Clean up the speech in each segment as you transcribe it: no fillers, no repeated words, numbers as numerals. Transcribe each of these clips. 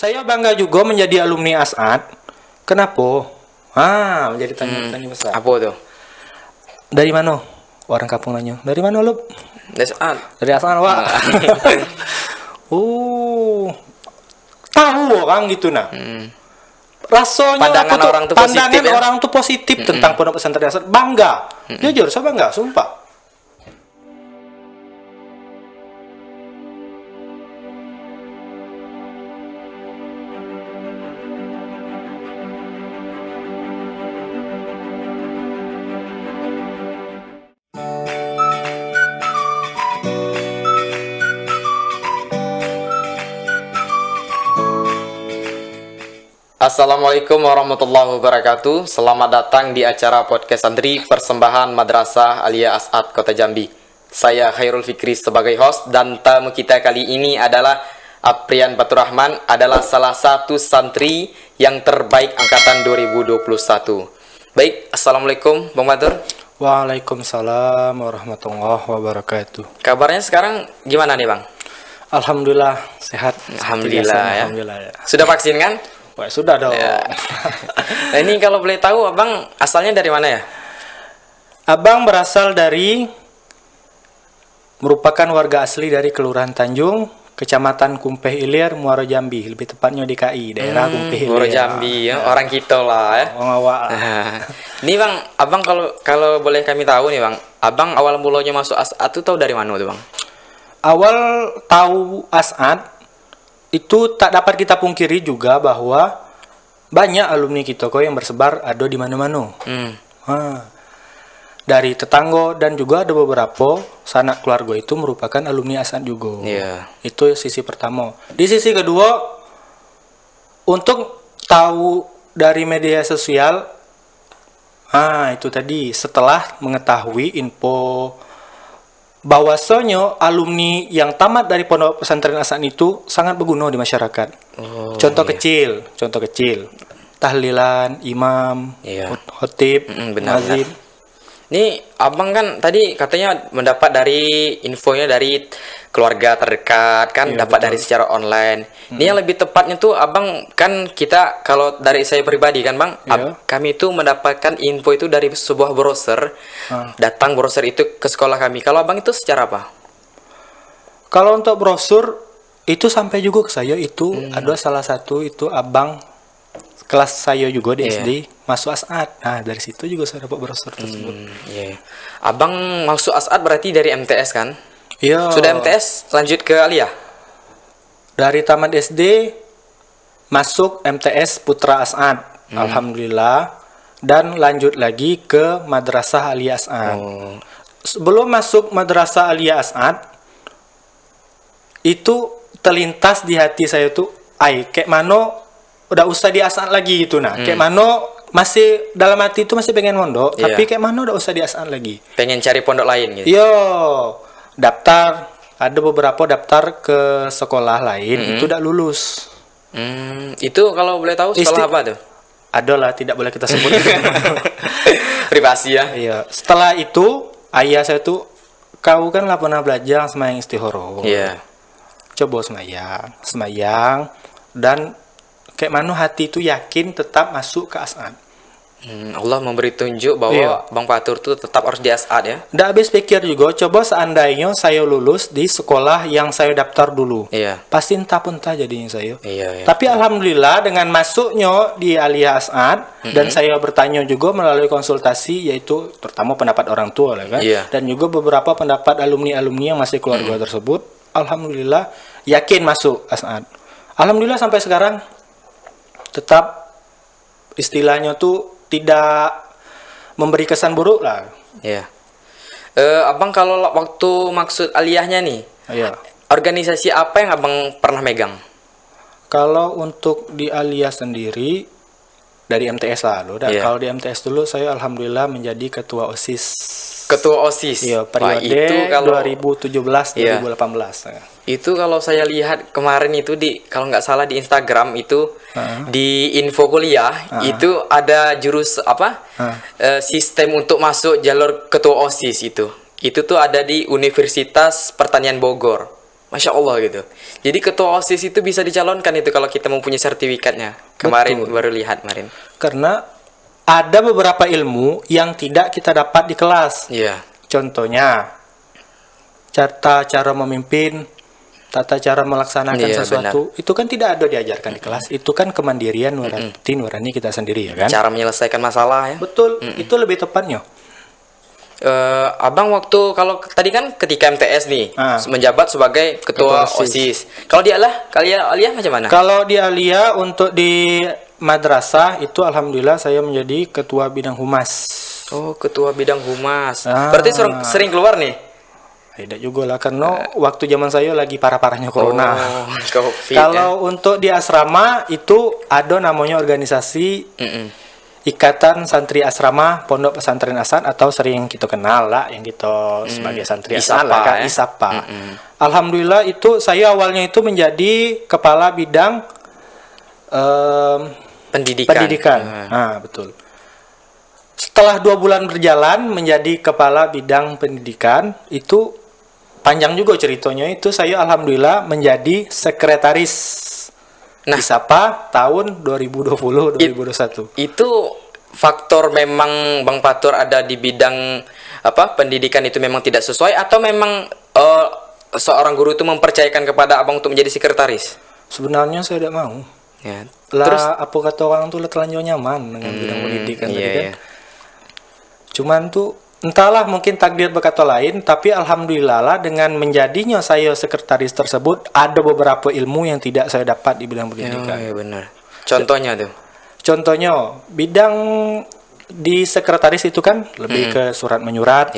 Saya bangga juga menjadi alumni ASAD. Kenapa? Menjadi tanya besar. Apa tuh? Dari mana? Orang kampung nanya. Dari mana lu? Dari ASAD, Pak. Tahu orang gitu nah. Rasanya Pandangan orang tuh positif, pandangan ya? orang tuh positif tentang pondok pesantren ASAD. Bangga. Jujur, saya bangga, sumpah. Assalamualaikum warahmatullahi wabarakatuh. Selamat datang di acara podcast santri persembahan Madrasah Aliyah As'ad Kota Jambi. Saya Khairul Fikri sebagai host dan tamu kita kali ini adalah Aprian Baturrahman, adalah salah satu santri yang terbaik angkatan 2021. Baik, Assalamualaikum Bang Batur. Waalaikumsalam warahmatullahi wabarakatuh. Kabarnya sekarang gimana nih Bang? Alhamdulillah sehat. Alhamdulillah ya. Alhamdulillah ya. Sudah vaksin kan? Wah, sudah dong. Ya. Nah ini kalau boleh tahu Abang asalnya dari mana ya? Abang berasal dari merupakan warga asli dari Kelurahan Tanjung, Kecamatan Kumpeh Ilir, Muaro Jambi, lebih tepatnya DKI, daerah Kumpeh Ilir. Muaro Jambi ya, orang kita lah ya. Awak. Ini Bang, Abang kalau boleh kami tahu nih Bang, Abang awal mulanya masuk ASAD itu tahu dari mana tuh Bang? Awal tahu ASAD itu tak dapat kita pungkiri juga bahwa banyak alumni kita kok yang bersebar ada di mana-mana. Dari tetangga dan juga ada beberapa sanak keluarga itu merupakan alumni ASAD juga. Iya. Itu sisi pertama. Di sisi kedua, untuk tahu dari media sosial, itu tadi setelah mengetahui info bahwasanya alumni yang tamat dari pondok pesantren ASAD itu sangat berguna di masyarakat. Contoh kecil, tahlilan, imam, khotib, muadzin. Ini Abang kan tadi katanya mendapat dari infonya dari keluarga terdekat kan, dapat betul. dari secara online. Ini yang lebih tepatnya tuh Abang kan, kita kalau dari saya pribadi kan Bang, kami itu mendapatkan info itu dari sebuah browser. Datang browser itu ke sekolah kami. Kalau Abang itu secara apa? Kalau untuk brosur itu sampai juga ke saya itu ada salah satu itu abang kelas saya juga di SD masuk ASAD. Nah dari situ juga saya dapat brosur tersebut. Abang masuk ASAD berarti dari MTS kan? Iya. Sudah MTS lanjut ke Aliyah? Dari tamat SD masuk MTS Putra ASAD. Alhamdulillah. Dan lanjut lagi ke Madrasah Aliyah ASAD. Sebelum masuk Madrasah Aliyah ASAD itu terlintas di hati saya tuh, kayak mana udah usah di ASAD lagi gitu nah. Kayak mana masih dalam hati itu masih pengen mondok, tapi kayak mana udah usah di ASAD lagi. Pengen cari pondok lain gitu. Daftar, ada beberapa daftar ke sekolah lain itu udah lulus. Itu kalau boleh tahu sekolah apa tuh? Adalah tidak boleh kita sebut. Privasi ya. Iya. Setelah itu ayah saya tuh, kau kan lah pernah belajar sembahyang istihoro. Iya. Coba sembahyang dan kayak mana hati itu yakin tetap masuk ke ASAD. Allah memberi tunjuk bahwa Bang Fatur tuh tetap harus di ASAD ya. Nggak habis pikir juga, coba seandainya saya lulus di sekolah yang saya daftar dulu. Pasti entah pun entah jadinya saya. Tapi alhamdulillah dengan masuknya di Aliyah ASAD dan saya bertanya juga melalui konsultasi, yaitu terutama pendapat orang tua lah kan. Dan juga beberapa pendapat alumni-alumni yang masih keluarga tersebut, alhamdulillah yakin masuk ASAD. Alhamdulillah sampai sekarang tetap istilahnya tuh tidak memberi kesan buruk lah. Abang kalau waktu maksud aliyahnya nih, organisasi apa yang Abang pernah megang? Kalau untuk di aliyah sendiri dari MTS lah loh. Kalau di MTS dulu saya alhamdulillah menjadi ketua OSIS. Ketua OSIS. Periode itu kalau 2017-2018. Itu kalau saya lihat kemarin itu kalau nggak salah di Instagram itu di info kuliah itu ada jurus sistem untuk masuk jalur ketua OSIS itu tuh ada di Universitas Pertanian Bogor. Masya Allah gitu. Jadi ketua OSIS itu bisa dicalonkan itu kalau kita mempunyai sertifikatnya. Kemarin baru lihat kemarin. Karena ada beberapa ilmu yang tidak kita dapat di kelas. Iya. Contohnya cara memimpin, tata cara melaksanakan sesuatu, itu kan tidak ada diajarkan di kelas. Itu kan kemandirian nurani kita sendiri ya kan. Cara menyelesaikan masalah ya. Betul, itu lebih tepatnya. Abang waktu kalau tadi kan ketika MTS nih menjabat sebagai ketua OSIS. Kalau di Aliyah macam mana? Kalau di Aliyah untuk di madrasah itu alhamdulillah saya menjadi ketua bidang humas. Oh, ketua bidang humas. Berarti sering keluar nih? Tidak juga lah, karena waktu zaman saya lagi parah-parahnya corona. Kalau untuk di asrama itu ada namanya organisasi Ikatan Santri Asrama Pondok Pesantren Asad, atau sering kita kenal lah yang kita sebagai santri Asad lah kan, ISAPA. Alhamdulillah itu saya awalnya itu menjadi kepala bidang pendidikan. Nah, betul. Setelah 2 bulan berjalan menjadi kepala bidang pendidikan, itu panjang juga ceritanya. Itu saya alhamdulillah menjadi sekretaris ISAPA tahun 2020-2021. Itu faktor memang Bang Fatur ada di bidang pendidikan itu memang tidak sesuai, atau memang seorang guru itu mempercayakan kepada Abang untuk menjadi sekretaris? Sebenarnya saya tidak mau. Ya. Terus apa kata orang tuh terlanjur nyaman dengan bidang pendidikan tadi kan. Cuman tuh entahlah, mungkin takdir berkata lain, tapi alhamdulillah lah dengan menjadinya saya sekretaris tersebut ada beberapa ilmu yang tidak saya dapat di bidang pendidikan. Iya benar. Contohnya tuh. Contohnya bidang di sekretaris itu kan lebih ke surat menyurat.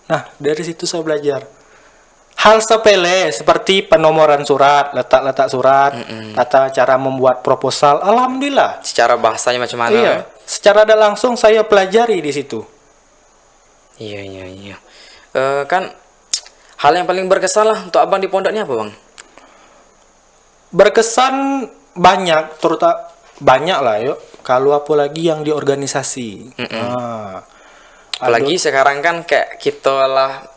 Nah, dari situ saya belajar hal sepele seperti penomoran surat, letak-letak surat, tata cara membuat proposal. Alhamdulillah. Secara bahasanya macam mana? Iya, secara langsung saya pelajari di situ. Iya. Kan hal yang paling berkesan lah untuk Abang di pondoknya apa, Bang? Berkesan banyak, terutama banyak lah yuk. Kalau apalagi yang di organisasi. Apalagi sekarang kan kayak kita lah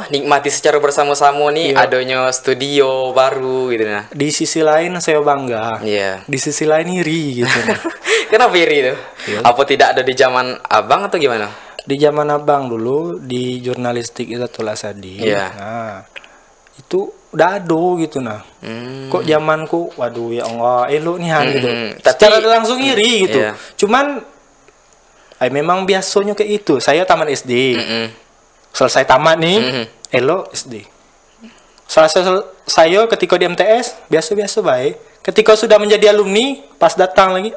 nikmati secara bersama-sama nih adanya studio baru gitu nah. Di sisi lain saya bangga. Di sisi lain iri gitu. Kenapa iri tuh? Apa tidak ada di zaman Abang atau gimana? Di zaman Abang dulu di jurnalistik Izzatul Asadi. Nah, itu udah ada gitu nah. Kok zamanku waduh ya Allah elok nih gitu. Secara langsung iri gitu. Cuman memang biasanya kayak itu. Saya tamat SD. Selesai tamat nih, elok SD. Saya ketika di MTS biasa-biasa baik. Ketika sudah menjadi alumni, pas datang lagi,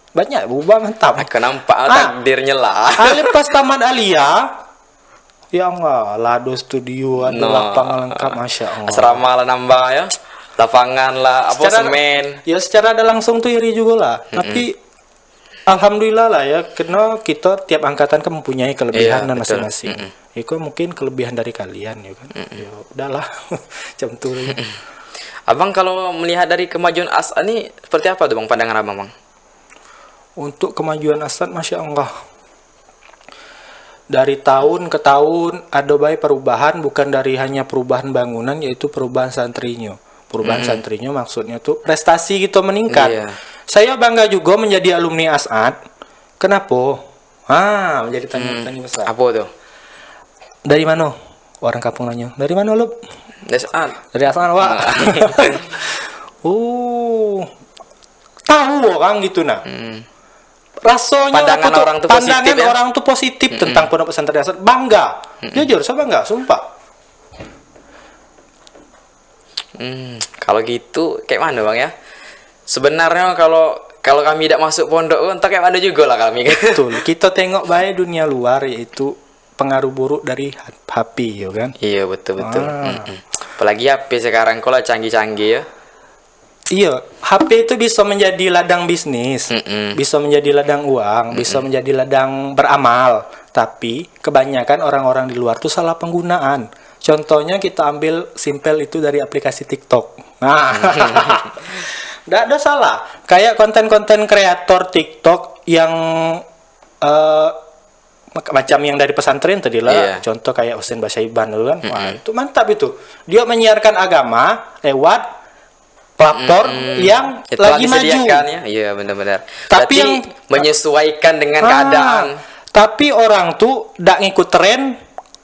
banyak berubah mantap. Kenapa takdirnya lah. Pas tamat Aliyah, ya enggak, lado studio, ada lapangan lengkap, masya Allah. Asrama lah nambah ya, lapangan lah, semen. Ya secara ada langsung tuh iri juga lah. Tapi alhamdulillah lah ya, karena kita tiap angkatan kan mempunyai kelebihan dan masing-masing. Itu mungkin kelebihan dari kalian ya kan. Ya udahlah, jam turun. Abang kalau melihat dari kemajuan Asad ini seperti apa tuh Bang pandangan Abang, Bang? Untuk kemajuan Asad, masya Allah, dari tahun ke tahun ada baik perubahan, bukan dari hanya perubahan bangunan, yaitu perubahan santrinya. Perubahan santrinya maksudnya tuh prestasi kita meningkat. Saya bangga juga menjadi alumni Asad. Kenapa? Menjadi tanya besar. Apa tuh? Dari mana? Orang kampung nanya. Dari mana lu? Dari Asad. Dari Asad, Wak. Tahu orang gitu nah. Rasanya pandangan orang tuh positif, orang tuh positif tentang Pondok Pesantren Asad. Bangga. Jujur saya bangga, sumpah. Kalau gitu kayak mana Bang ya? Sebenarnya kalau kami tidak masuk pondok entah kayak mana juga lah kami. Betul. Kita tengok baik dunia luar, yaitu pengaruh buruk dari HP ya kan? Iya betul. Apalagi HP sekarang kalau canggih-canggih ya. Iya, HP itu bisa menjadi ladang bisnis, bisa menjadi ladang uang, bisa menjadi ladang beramal. Tapi kebanyakan orang-orang di luar tuh salah penggunaan. Contohnya kita ambil simpel itu dari aplikasi TikTok. Nah, nggak ada salah. Kayak konten-konten kreator TikTok yang macam yang dari pesantren tadi lah, contoh kayak Husain Basyaiban itu kan, wah itu mantap itu. Dia menyiarkan agama lewat platform yang itu lagi maju. Ya? Iya benar-benar. Tapi berarti yang menyesuaikan dengan keadaan. Tapi orang tuh dak ngikut tren,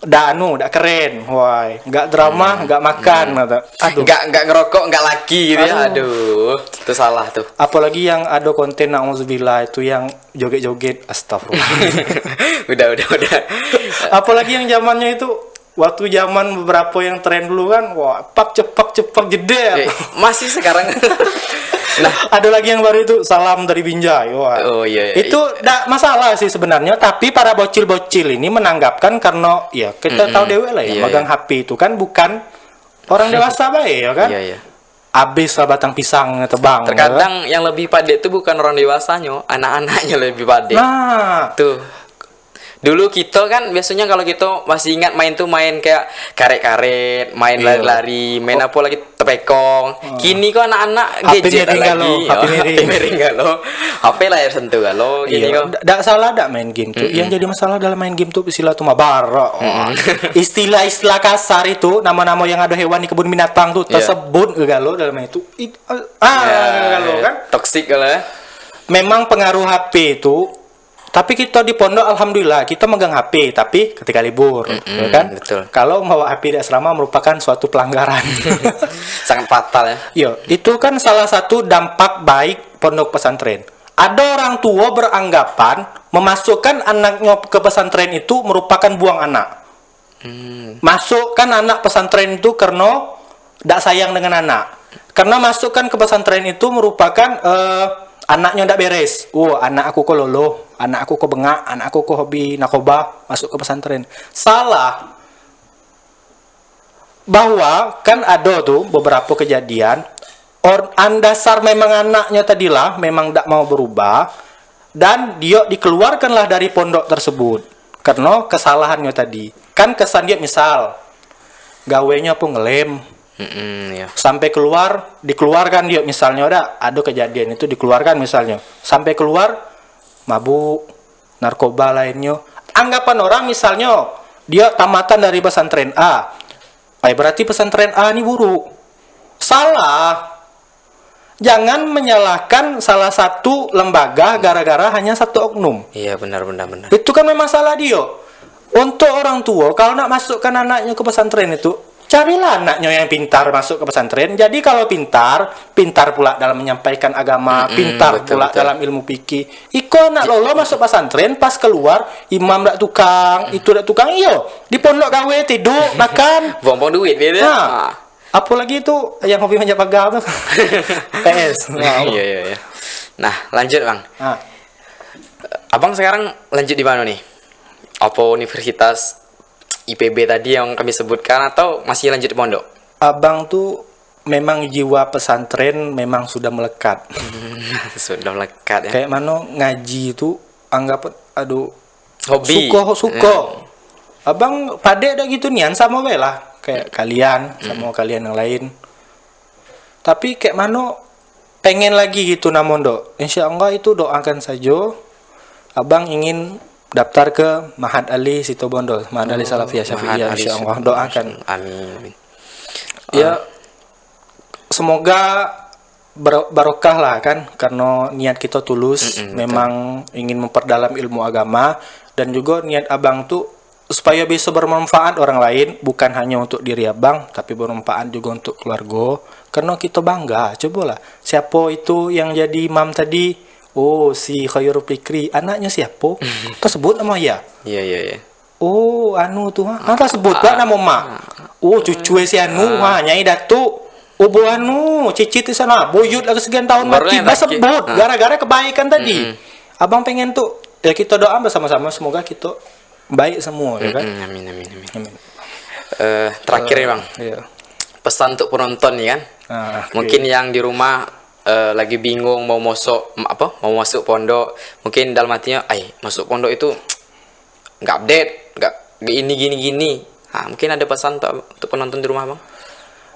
dak keren, wah, nggak drama, nggak makan, aduh, nggak ngerokok, nggak laki gitu ya, aduh, itu salah tuh. Apalagi yang ada konten na'udzubillah itu yang joget-joget, astagfirullah. udah. Apalagi yang zamannya itu, waktu zaman beberapa yang tren dulu kan, wah, cepak jeder. Masih sekarang. Nah, ada lagi yang baru itu, salam dari Binjai. Wah. Oh iya. Itu enggak masalah sih sebenarnya, tapi para bocil-bocil ini menanggapkan karena ya kita tahu dewe lah ya, megang HP itu kan bukan orang dewasa baik ya kan. Iya. Abis lah batang pisang tebang. Terkadang yang lebih pade itu bukan orang dewasanya, anak-anaknya lebih pade. Nah, tuh. Dulu kita kan biasanya kalau kita masih ingat main kayak karet-karet, main lari-lari, main apa lagi tepekong. Kini kok anak-anak gadget lagi. HP miring galo. HP layar sentuh galo gini kok. Enggak salah main game tuh. Yang jadi masalah dalam main game tuh istilah tuh mabara. Istilah-istilah kasar itu, nama-nama yang ada hewan di kebun binatang tuh tersebut galo dalam itu. Galo kan. Toksik galo ya. Memang pengaruh HP itu. Tapi kita di pondok alhamdulillah kita megang HP tapi ketika libur, ya kan? Betul. Kalau membawa HP di asrama merupakan suatu pelanggaran. Sangat fatal ya. Iya, itu kan salah satu dampak baik pondok pesantren. Ada orang tua beranggapan memasukkan anaknya ke pesantren itu merupakan buang anak. Masukkan anak pesantren itu karena tidak sayang dengan anak. Karena masukkan ke pesantren itu merupakan anaknya ndak beres. Anak aku kok lolo, anak aku kok bengak, anak aku kok hobi narkoba, masuk ke pesantren. Salah. Bahwa kan ada tuh beberapa kejadian dasar memang anaknya tadilah memang ndak mau berubah dan dia dikeluarkanlah dari pondok tersebut karena kesalahannya tadi. Kan kesan dia misal gawenya pun ngelem. Sampai dikeluarkan dia misalnya ada kejadian itu dikeluarkan misalnya sampai keluar mabuk narkoba lainnya, anggapan orang misalnya dia tamatan dari pesantren A, berarti pesantren A ini buruk. Salah. Jangan menyalahkan salah satu lembaga gara-gara hanya satu oknum. Iya benar. Itu kan memang salah dia. Untuk orang tua kalau nak masukkan anaknya ke pesantren itu, carilah anaknya yang pintar masuk ke pesantren. Jadi kalau pintar pula dalam menyampaikan agama, pintar pula dalam ilmu fikih. Iko anak lolo masuk pesantren, pas keluar imam dak tukang, itu dak tukang iyo. Di pondok gawe tidur, makan, buang duit gitu. Apalagi itu yang hobi manjat pagar tuh. PS. Iya. Nah, lanjut, Bang. Abang sekarang lanjut di mana nih? Apa universitas IPB tadi yang kami sebutkan atau masih lanjut di pondok? Abang tuh memang jiwa pesantren memang sudah melekat. Sudah melekat ya. Kayak mana ngaji itu anggap hobi. Suko. Abang pade dah gitu nian sama we lah kayak kalian sama kalian yang lain. Tapi kayak mana pengen lagi gitu namun insyaallah itu doakan saja. Abang ingin daftar ke Mahat Ali Situbondo, Mahat Ali Salafiyah Syafi'iyah, insyaallah doakan. Amin. Ya semoga barokah lah kan karena niat kita tulus memang ingin memperdalam ilmu agama dan juga niat abang tuh supaya bisa bermanfaat orang lain bukan hanya untuk diri abang tapi bermanfaat juga untuk keluarga karena kita bangga. Cobalah siapa itu yang jadi imam tadi, si Khairul Fikri, anaknya siapa? Tersebut nama ya? Iya. Tuh sebut lah nama mak. Cucu si Nyai Datuk. Cicit di sana, buyut lagi sekian tahun mati, sebut gara-gara kebaikan tadi. Abang pengen tuh ya kita doa bersama-sama semoga kita baik semua ya kan. Amin. Terakhir ya Bang. Iya. Pesan untuk penonton nih kan. Mungkin yang di rumah lagi bingung mau masuk pondok, mungkin dalam hatinya, masuk pondok itu nggak update, nggak gini. Mungkin ada pesan untuk penonton di rumah Bang.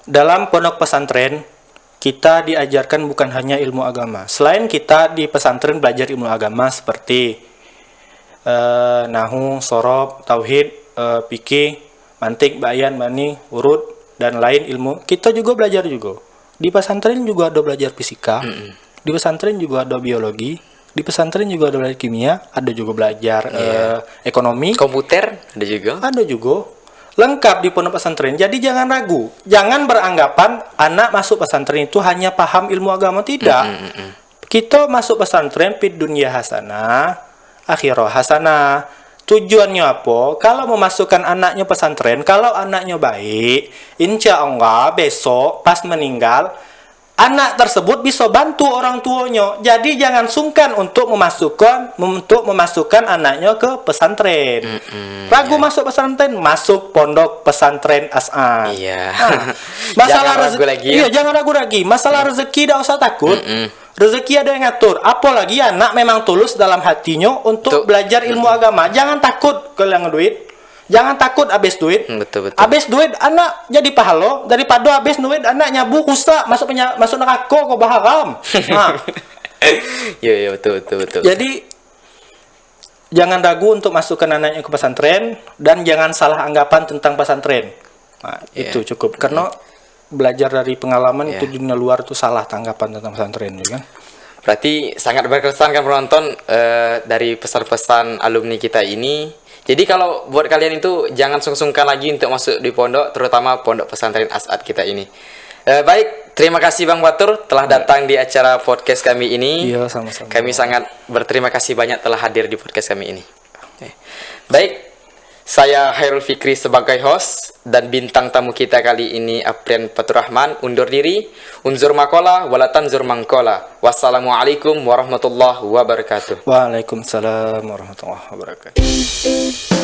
Dalam pondok pesantren kita diajarkan bukan hanya ilmu agama. Selain kita di pesantren belajar ilmu agama seperti nahu, sorob, tauhid, fikih, mantik, bayan, bani, urut dan lain ilmu. Kita juga belajar juga. Di pesantren juga ada belajar fisika. Di pesantren juga ada biologi. Di pesantren juga ada belajar kimia, ada juga belajar ekonomi, komputer ada juga. Ada juga. Lengkap di pondok pesantren. Jadi jangan ragu. Jangan beranggapan anak masuk pesantren itu hanya paham ilmu agama, tidak. Kita masuk pesantren fid dunya hasanah, akhirah hasanah. Tujuannya apa? Kalau memasukkan anaknya pesantren, kalau anaknya baik, insya Allah besok pas meninggal, anak tersebut bisa bantu orang tuanya. Jadi jangan sungkan untuk memasukkan anaknya ke pesantren. Ragu masuk pesantren, masuk pondok pesantren As'ad. Iya. Nah, masalah jangan ragu lagi. Iya, jangan ragu lagi. Masalah rezeki tidak usah takut. Rezeki ada yang ngatur. Apalagi anak memang tulus dalam hatinya untuk belajar ilmu agama. Jangan takut kehilangan duit. Jangan takut habis duit. Betul. Habis duit anak jadi pahala daripada habis duit anak nyabu rusak masuk neraka kok haram. Nah. Iya, betul. Jadi jangan ragu untuk masukkan anaknya ke pesantren dan jangan salah anggapan tentang pesantren. Nah, itu cukup karena belajar dari pengalaman itu di dunia luar itu salah tanggapan tentang pesantren juga kan. Berarti sangat berkesan kan penonton dari pesan-pesan alumni kita ini. Jadi kalau buat kalian itu jangan sungkan lagi untuk masuk di pondok, terutama pondok pesantren As'ad kita ini. Baik, terima kasih Bang Batur telah datang di acara podcast kami ini. Iya, sama-sama. Kami sangat berterima kasih banyak telah hadir di podcast kami ini. Baik, saya Khairul Fikri sebagai host dan bintang tamu kita kali ini Aprian Faturrahman undur diri. Unzur makola walatan zur mangkola. Wassalamualaikum warahmatullahi wabarakatuh. Waalaikumsalam warahmatullahi wabarakatuh.